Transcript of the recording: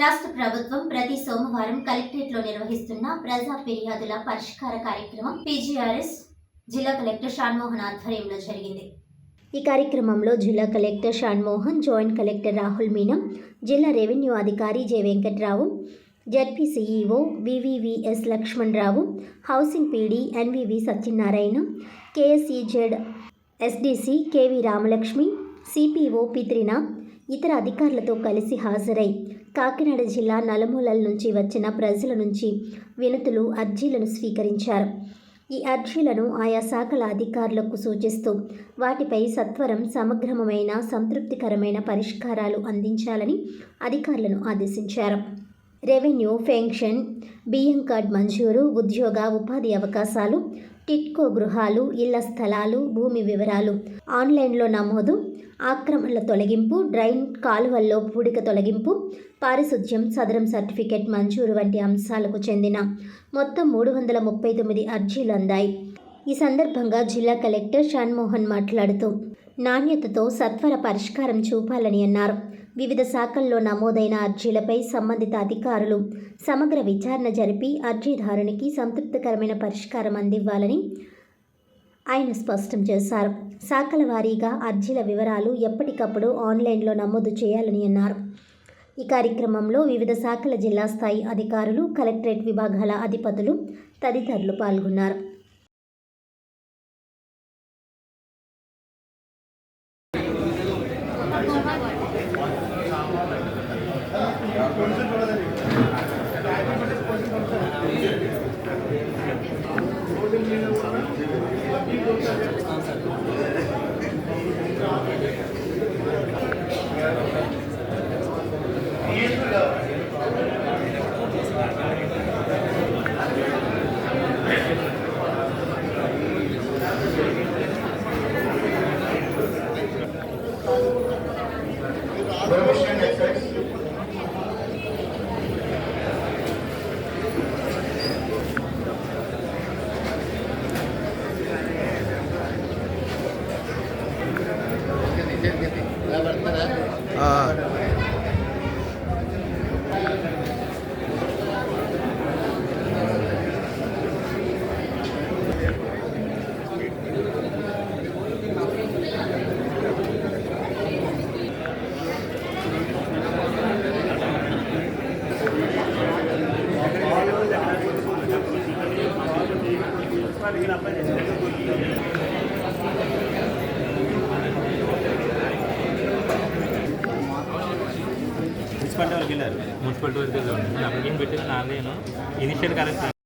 రాష్ట్ర ప్రభుత్వం ప్రతి సోమవారం కలెక్టరేట్లో నిర్వహిస్తున్న ప్రజా ఫిర్యాదుల పరిష్కార కార్యక్రమం పీజీఆర్ఎస్ జిల్లా కలెక్టర్ షాన్మోహన్ ఆధ్వర్యంలో జరిగింది. ఈ కార్యక్రమంలో జిల్లా collector Shanmohan, joint collector Rahul Meena, జిల్లా రెవెన్యూ అధికారి J Venkatrao, ZP CEO VVVS Lakshmanarao, housing PD NVV Satyanarayana, KSEZ SDC KV Ramalakshmi, CPO Pitrinath ఇతర అధికారులతో కలిసి హాజరై కాకినాడ జిల్లా నలుమూలల నుంచి వచ్చిన ప్రజల నుంచి వినతులు, అర్జీలను స్వీకరించారు. ఈ అర్జీలను ఆయా శాఖల అధికారులకు సూచిస్తూ వాటిపై సత్వరం సమగ్రమైన సంతృప్తికరమైన పరిష్కారాలు అందించాలని అధికారులను ఆదేశించారు. రెవెన్యూ, పెన్షన్, బియ్యం కార్డ్ మంజూరు, ఉద్యోగ ఉపాధి అవకాశాలు, టిట్కో గృహాలు, ఇళ్ల స్థలాలు, భూమి వివరాలు, ఆన్లైన్లో నమోదు, ఆక్రమణల తొలగింపు, డ్రైన్ కాలువల్లో పూడిక తొలగింపు, పారిశుధ్యం, సదరం సర్టిఫికెట్ మంజూరు వంటి అంశాలకు చెందిన మొత్తం 339 అర్జీలు అందాయి. ఈ సందర్భంగా జిల్లా కలెక్టర్ షాన్మోహన్ మాట్లాడుతూ నాణ్యతతో సత్వర పరిష్కారం చూపాలని అన్నారు. వివిధ శాఖల్లో నమోదైన అర్జీలపై సంబంధిత అధికారులు సమగ్ర విచారణ జరిపి అర్జీదారునికి సంతృప్తికరమైన పరిష్కారం అందివ్వాలని ఆయన స్పష్టం చేశారు. శాఖల వారీగా అర్జీల వివరాలు ఎప్పటికప్పుడు ఆన్లైన్లో నమోదు చేయాలని అన్నారు. ఈ కార్యక్రమంలో వివిధ శాఖల జిల్లా స్థాయి అధికారులు, కలెక్టరేట్ విభాగాల అధిపతులు తదితరులు పాల్గొన్నారు. మున్సిపాలిటీ వరకు వెళ్ళారు. మున్సిపాలిటీ వరకు వెళ్ళారు. అప్పటికేం పెట్టేసి నాదేను ఇనిషియల్ కరెక్ట్